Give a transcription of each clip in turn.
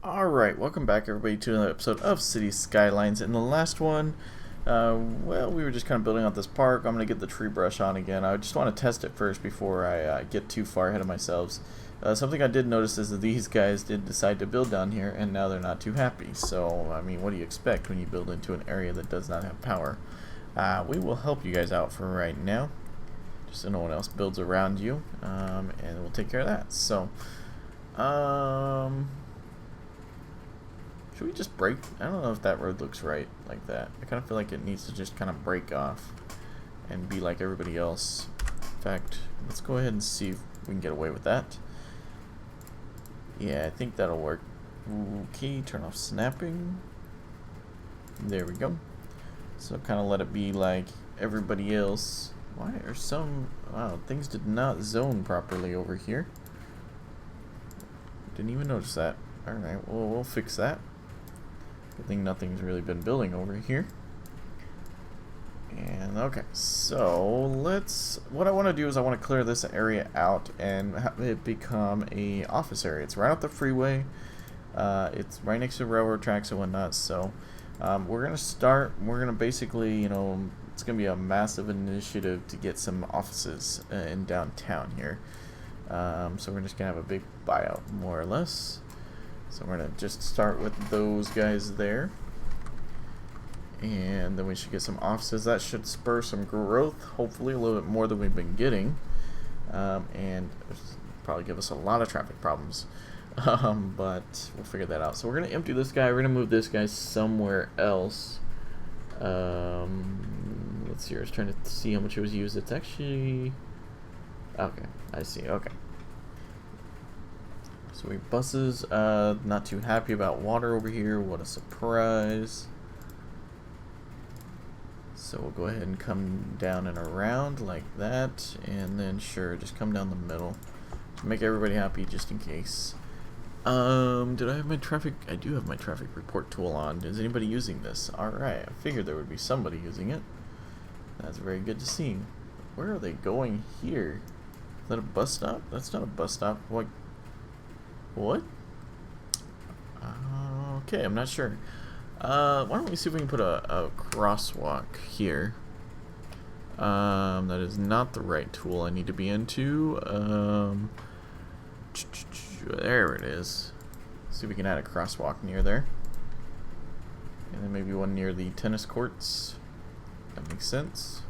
Alright, welcome back everybody to another episode of City Skylines. In the last one, well, we were just kind of building out this park. I'm going to get the tree brush on again. I just want to test it first before I get too far ahead of myself. Something I did notice is that these guys did decide to build down here, and now they're not too happy. So, I mean, what do you expect when you build into an area that does not have power? We will help you guys out for right now, just so no one else builds around you, and we'll take care of that. So, should we just break? I don't know if that road looks right like that. I kind of feel like it needs to just kind of break off and be like everybody else. In fact, let's go ahead and see if we can get away with that. Yeah, I think that'll work. Okay, turn off snapping. There we go. So kind of let it be like everybody else. Why are some... Wow, things did not zone properly over here. Didn't even notice that. Alright, well, we'll fix that. Good thing nothing's really been building over here. And okay, so what I want to do is I want to clear this area out and have it become a office area. It's right off the freeway. It's right next to railroad tracks and whatnot. So we're gonna basically, you know, it's gonna be a massive initiative to get some offices in downtown here. So we're just gonna have a big buyout, more or less. So we're going to just start with those guys there. And then we should get some offices. That should spur some growth, hopefully a little bit more than we've been getting. And probably give us a lot of traffic problems. But we'll figure that out. So we're going to empty this guy. We're going to move this guy somewhere else. Let's see. I was trying to see how much it was used. It's actually... Okay, I see. Okay. So we buses, not too happy about water over here. What a surprise. So we'll go ahead and come down and around like that. And then sure, just come down the middle. To make everybody happy just in case. Did I have my traffic? I do have my traffic report tool on. Is anybody using this? Alright, I figured there would be somebody using it. That's very good to see. Where are they going here? Is that a bus stop? That's not a bus stop. What? Okay, I'm not sure. Why don't we see if we can put a crosswalk here. That is not the right tool I need to be into. There it is. See if we can add a crosswalk near there. And then maybe one near the tennis courts. That makes sense.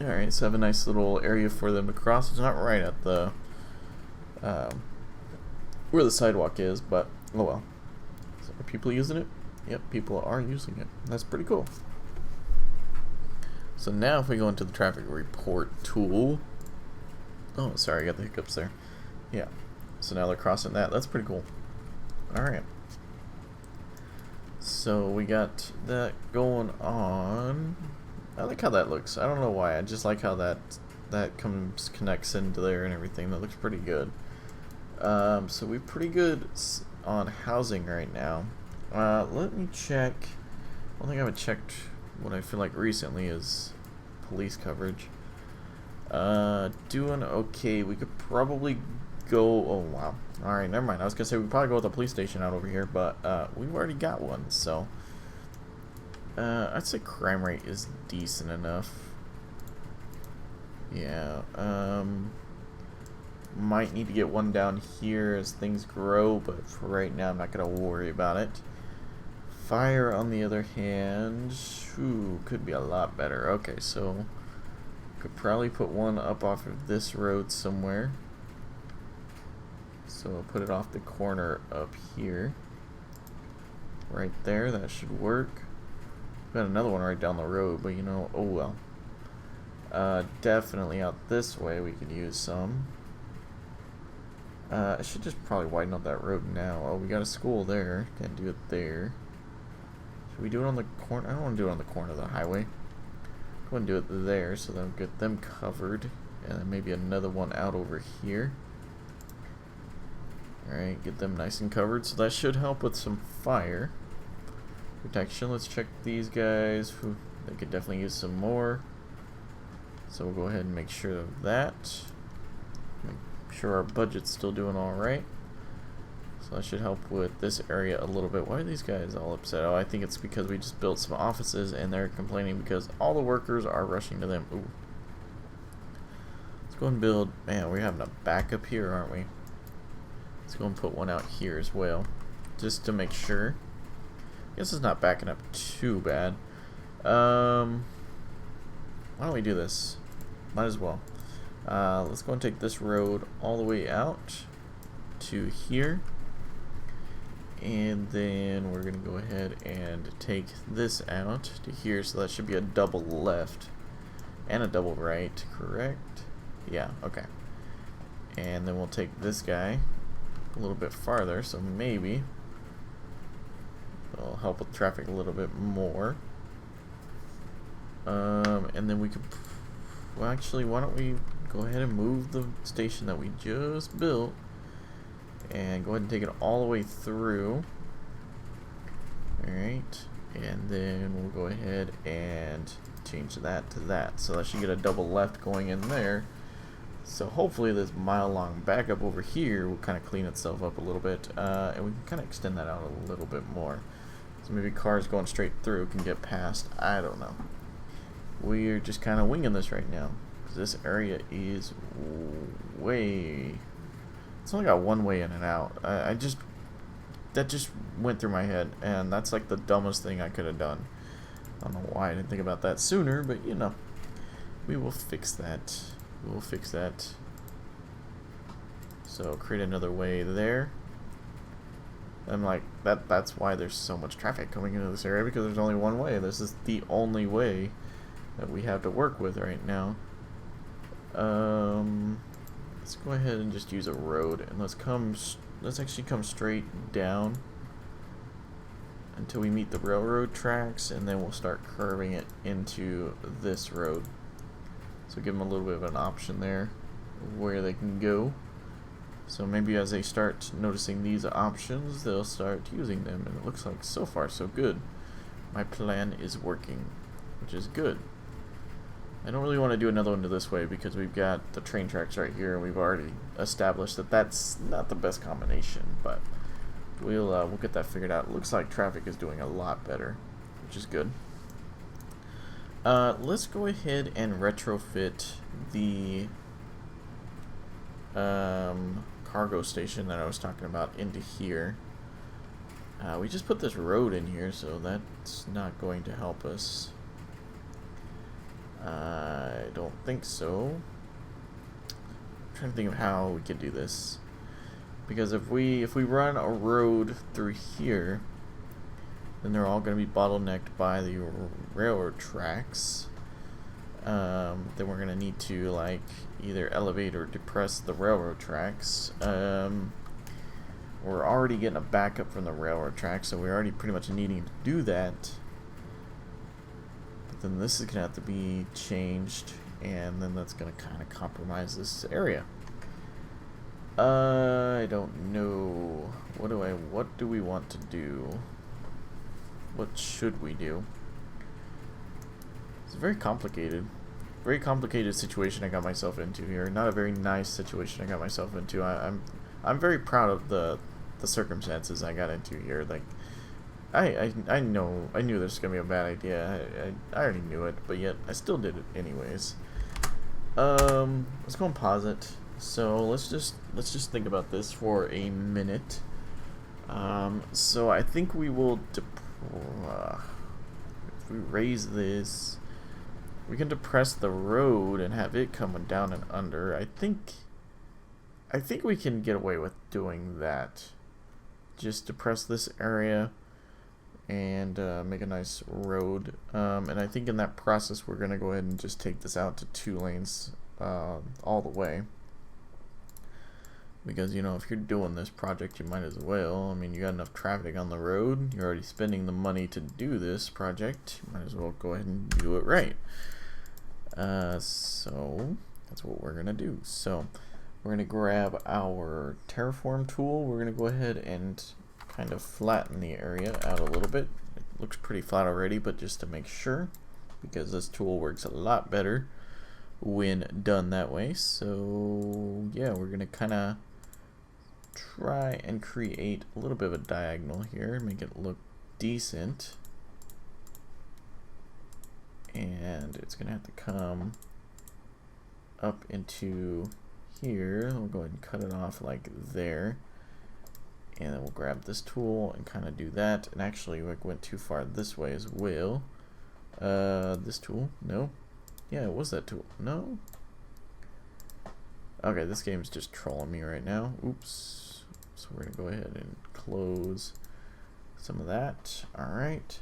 Alright, so have a nice little area for them to cross. It's not right at the... where the sidewalk is, but oh well. So are people using it? Yep, people are using it. That's pretty cool. So now if we go into the traffic report tool. Oh, sorry, I got the hiccups there. Yeah. So now they're crossing that. That's pretty cool. Alright. So we got that going on. I like how that looks. I don't know why. I just like how that connects into there and everything. That looks pretty good. So we're pretty good on housing right now. Let me check. One thing I haven't checked, what I feel like recently, is police coverage. Doing okay. We could probably go... Oh, wow. Alright, never mind. I was going to say we could probably go with a police station out over here, but we've already got one, so... I'd say crime rate is decent enough. Yeah, might need to get one down here as things grow, but for right now I'm not going to worry about it. Fire, on the other hand, could be a lot better. Okay, so could probably put one up off of this road somewhere. So I'll put it off the corner up here. Right there, that should work. Got another one right down the road, but you know, oh well. Definitely out this way we could use some. I should just probably widen up that road now. Oh, we got a school there. Can't do it there. Should we do it on the corner? I don't want to do it on the corner of the highway. Go and do it there so that'll get them covered. And then maybe another one out over here. Alright, get them nice and covered. So that should help with some fire protection. Let's check these guys. They could definitely use some more. So we'll go ahead and make sure of that. Make sure our budget's still doing alright. So that should help with this area a little bit. Why are these guys all upset? Oh, I think it's because we just built some offices and they're complaining because all the workers are rushing to them. Ooh. Let's go and build. Man, we're having a backup here, aren't we? Let's go and put one out here as well, just to make sure. I guess it's not backing up too bad. Why don't we do this? Might as well. Let's go and take this road all the way out to here. And then we're going to go ahead and take this out to here. So that should be a double left and a double right, correct? Yeah, okay. And then we'll take this guy a little bit farther, so maybe it'll help with traffic a little bit more. And then we could, well, actually, why don't we go ahead and move the station that we just built and go ahead and take it all the way through. Alright, and then we'll go ahead and change that to that. So that should get a double left going in there. So hopefully this mile-long backup over here will kind of clean itself up a little bit, and we can kind of extend that out a little bit more. So maybe cars going straight through can get past. I don't know. We're just kind of winging this right now. This area is way... It's only got one way in and out. That just went through my head, and that's like the dumbest thing I could have done. I don't know why I didn't think about that sooner, but you know, we will fix that. We will fix that. So create another way there. I'm like, that's why there's so much traffic coming into this area, because there's only one way. This is the only way that we have to work with right now. Let's go ahead and just use a road, and let's actually come straight down until we meet the railroad tracks, and then we'll start curving it into this road. So give them a little bit of an option there of where they can go. So maybe as they start noticing these options, they'll start using them, and it looks like so far so good. My plan is working, which is good. I don't really want to do another one to this way because we've got the train tracks right here, and we've already established that that's not the best combination, but we'll get that figured out. It looks like traffic is doing a lot better, which is good. Let's go ahead and retrofit the cargo station that I was talking about into here. We just put this road in here, so that's not going to help us. I don't think so. I'm trying to think of how we could do this, because if we run a road through here, then they're all going to be bottlenecked by the railroad tracks. Then we're going to need to like either elevate or depress the railroad tracks. We're already getting a backup from the railroad tracks, so we're already pretty much needing to do that. But then this is going to have to be changed, and then that's going to kind of compromise this area. I don't know. What do we want to do? What should we do? It's very complicated situation I got myself into here. Not a very nice situation I got myself into. I'm very proud of the circumstances I got into here. Like, I knew this was gonna be a bad idea. I already knew it, but yet I still did it anyways. Let's go and pause it. So let's just think about this for a minute. So I think we will if we raise this, we can depress the road and have it coming down and under. I think we can get away with doing that. Just depress this area and make a nice road. And I think in that process we're gonna go ahead and just take this out to 2 lanes all the way. Because, you know, if you're doing this project, you might as well. I mean, you got enough traffic on the road. You're already spending the money to do this project. You might as well go ahead and do it right. So that's what we're going to do. So we're going to grab our terraform tool. We're going to go ahead and kind of flatten the area out a little bit. It looks pretty flat already, but just to make sure, because this tool works a lot better when done that way. So yeah, we're going to kind of try and create a little bit of a diagonal here, make it look decent. And it's gonna have to come up into here. We'll go ahead and cut it off like there. And then we'll grab this tool and kind of do that. And actually, we went too far this way as well. This tool? No. Yeah, it was that tool. No. Okay, this game's just trolling me right now. Oops. So we're gonna go ahead and close some of that. Alright.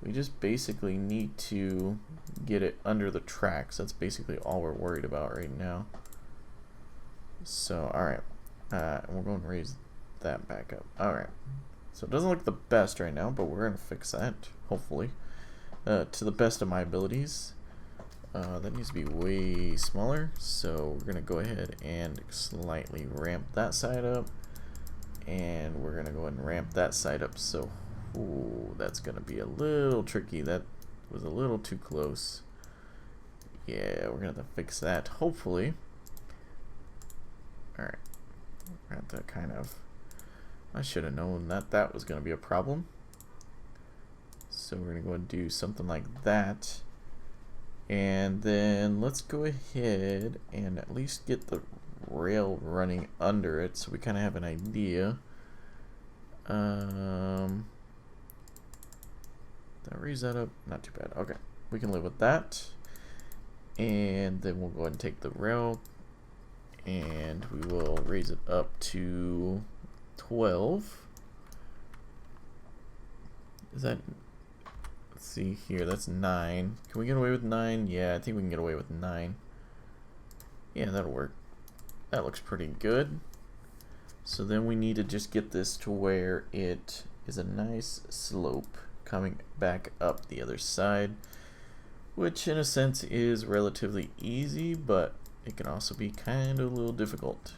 We just basically need to get it under the tracks. That's basically all we're worried about right now. So, alright. We'll go and raise that back up. Alright. So it doesn't look the best right now, but we're going to fix that, hopefully. To the best of my abilities. That needs to be way smaller. So we're going to go ahead and slightly ramp that side up. And we're going to go ahead and ramp that side up. So ooh, that's going to be a little tricky. That was a little too close. Yeah, we're going to have to fix that, hopefully. Alright. We're going to have to kind of... I should have known that that was going to be a problem. So we're going to go and do something like that. And then let's go ahead and at least get the rail running under it so we kind of have an idea. Did I raise that up? Not too bad. Okay, we can live with that. And then we'll go ahead and take the rail and we will raise it up to 12. Is that, let's see here, that's 9. Can we get away with 9? Yeah, I think we can get away with 9. Yeah, that'll work. That looks pretty good. So then we need to just get this to where it is a nice slope coming back up the other side, which in a sense is relatively easy, but it can also be kind of a little difficult.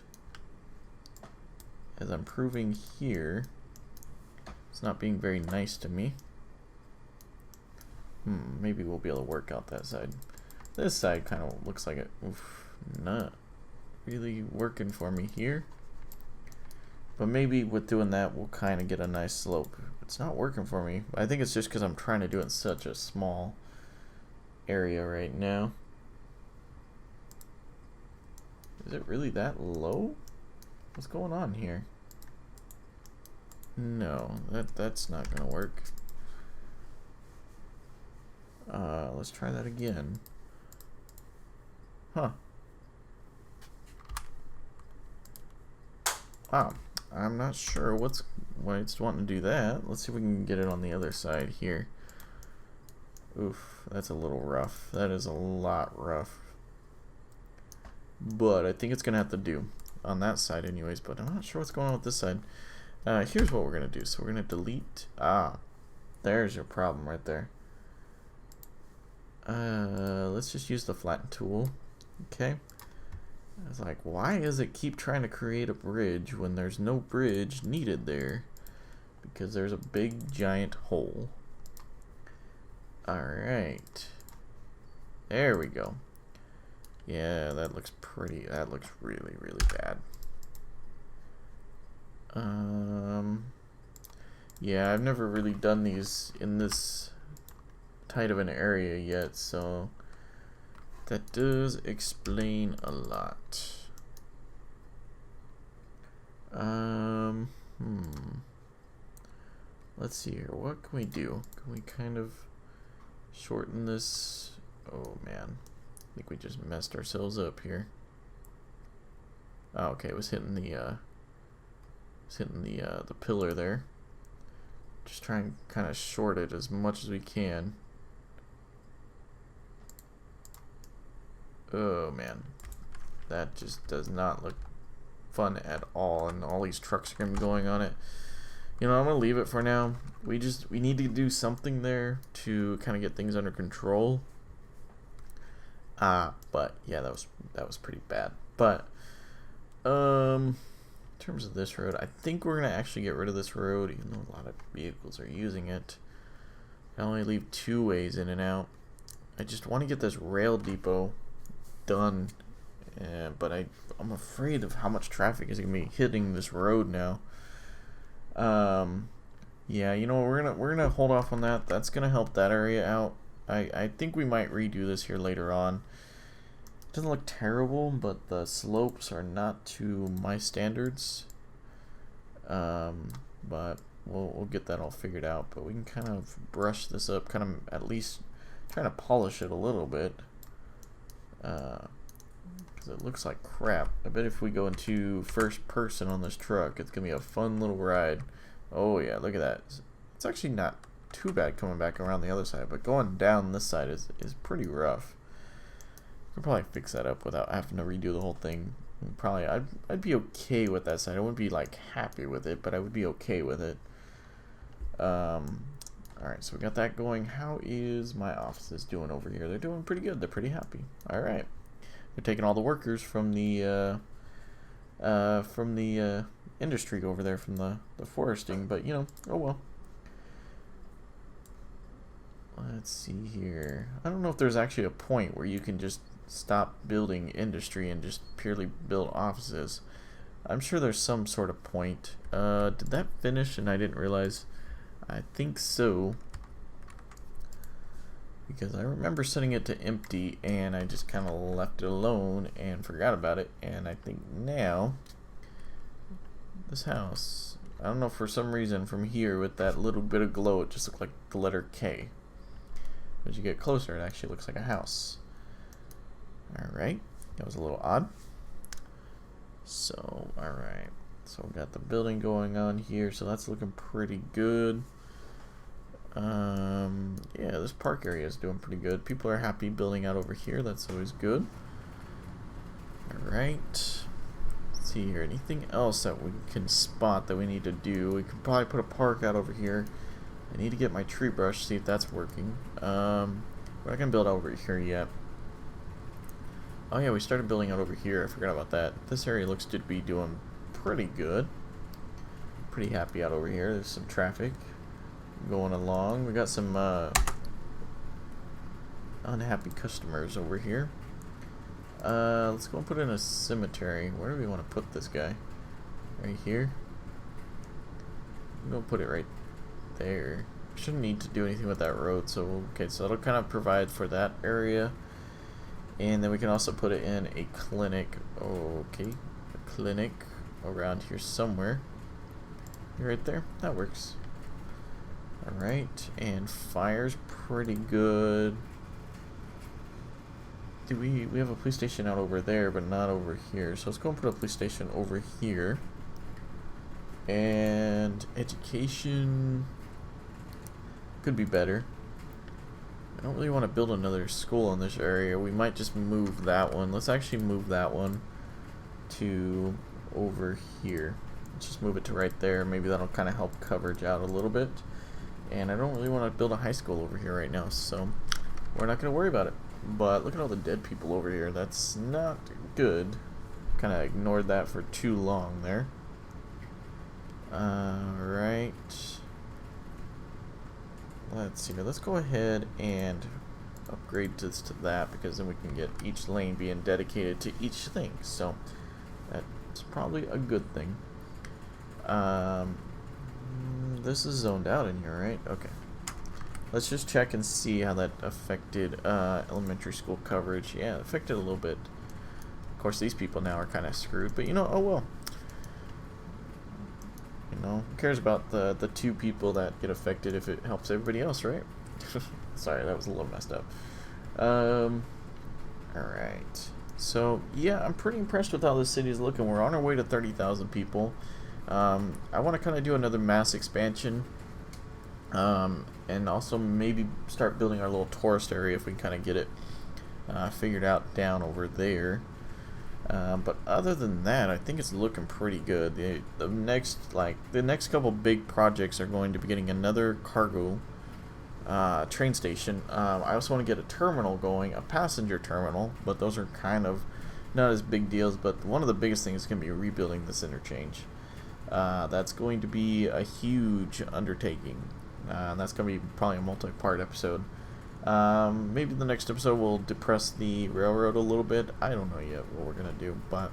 As I'm proving here, it's not being very nice to me. Maybe we'll be able to work out that side. This side kind of looks like it. Oof, not really working for me here. But maybe with doing that, we'll kind of get a nice slope. It's not working for me. I think it's just because I'm trying to do it in such a small area right now. Is it really that low? What's going on here? No, that's not gonna work. Let's try that again. Huh. Wow. I'm not sure why it's wanting to do that. Let's see if we can get it on the other side here. Oof, that's a little rough. That is a lot rough. But I think it's gonna have to do on that side anyways, but I'm not sure what's going on with this side. Here's what we're gonna do. So we're gonna delete, there's your problem right there. Let's just use the flatten tool. Okay. I was like, why does it keep trying to create a bridge when there's no bridge needed there? Because there's a big giant hole. Alright. There we go. Yeah, that looks pretty, that looks really, really bad. Yeah, I've never really done these in this tight of an area yet, so that does explain a lot. Let's see here. What can we do? Can we kind of shorten this? Oh man, I think we just messed ourselves up here. Oh, okay, it was hitting the the pillar there. Just try and kind of short it as much as we can. Oh man, that just does not look fun at all, and all these trucks are gonna be going on it. You know, I'm gonna leave it for now. We need to do something there to kind of get things under control. But yeah, that was pretty bad. But in terms of this road, I think we're gonna actually get rid of this road, even though a lot of vehicles are using it. I only leave 2 ways in and out. I just want to get this rail depot done but I'm afraid of how much traffic is gonna be hitting this road now. Yeah, you know, we're gonna hold off on that. That's gonna help that area out. I think we might redo this here later on. It doesn't look terrible, but the slopes are not to my standards. But we'll get that all figured out. But we can kind of brush this up, kind of at least trying to polish it a little bit. Because it looks like crap. I bet if we go into first person on this truck, it's gonna be a fun little ride. Oh yeah, look at that. It's actually not too bad coming back around the other side, but going down this side is pretty rough. Could probably fix that up without having to redo the whole thing. Probably I'd be okay with that side. I wouldn't be like happy with it, but I would be okay with it. Alright, so we got that going. How is my offices doing over here? They're doing pretty good. They're pretty happy. Alright. They're taking all the workers from the industry over there, from the foresting, but you know, oh well. Let's see here. I don't know if there's actually a point where you can just stop building industry and just purely build offices. I'm sure there's some sort of point. Did that finish and I didn't realize? I think so. Because I remember setting it to empty and I just kind of left it alone and forgot about it. And I think now, this house, I don't know, for some reason from here with that little bit of glow, it just looked like the letter K. As you get closer, it actually looks like a house. Alright, that was a little odd. So, alright. So we got the building going on here, so that's looking pretty good. Yeah, this park area is doing pretty good. People are happy building out over here, that's always good. Alright. Let's see here, anything else that we can spot that we need to do? We could probably put a park out over here. I need to get my tree brush, see if that's working. We're not gonna build over here yet. Oh yeah, we started building out over here. I forgot about that. This area looks to be doing pretty good. Pretty happy out over here. There's some traffic going along. We got some unhappy customers over here. Let's go and put in a cemetery. Where do we want to put this guy? Right here? I'm gonna put it right there. Shouldn't need to do anything with that road, so okay, so that'll kind of provide for that area. And then we can also put it in a clinic. Okay, a clinic around here somewhere. Right there, that works. Alright, and fire's pretty good. Do we have a police station out over there, but not over here. So let's go and put a police station over here. And education could be better. I don't really want to build another school in this area. We might just move that one. Let's actually move that one to over here. Let's just move it to right there. Maybe that'll kind of help coverage out a little bit. And I don't really want to build a high school over here right now, so we're not going to worry about it. But look at all the dead people over here. That's not good. Kind of ignored that for too long there. Alright. Let's see. Let's go ahead and upgrade this to that, because then we can get each lane being dedicated to each thing. So that's probably a good thing. This is zoned out in here, right? Okay. Let's just check and see how that affected elementary school coverage. Yeah, it affected a little bit. Of course, these people now are kind of screwed, but you know, oh well. You know, who cares about the two people that get affected if it helps everybody else, right? Sorry, that was a little messed up. Alright. So, yeah, I'm pretty impressed with how this city is looking. We're on our way to 30,000 people. I want to kind of do another mass expansion. And also maybe start building our little tourist area if we can kind of get it figured out down over there. But other than that, I think it's looking pretty good. The next couple big projects are going to be getting another cargo train station. I also want to get a terminal going, a passenger terminal, but those are kind of not as big deals. But one of the biggest things is going to be rebuilding this interchange. That's going to be a huge undertaking. That's going to be probably a multi-part episode. Maybe the next episode we'll depress the railroad a little bit. I don't know yet what we're gonna do, but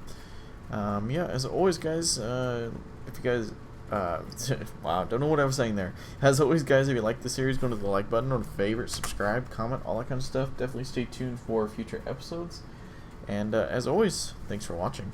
yeah, as always, guys, if you guys wow, don't know what I was saying there. As always, guys, if you like the series, go to the like button or the favorite, subscribe, comment, all that kind of stuff. Definitely stay tuned for future episodes. And as always, thanks for watching.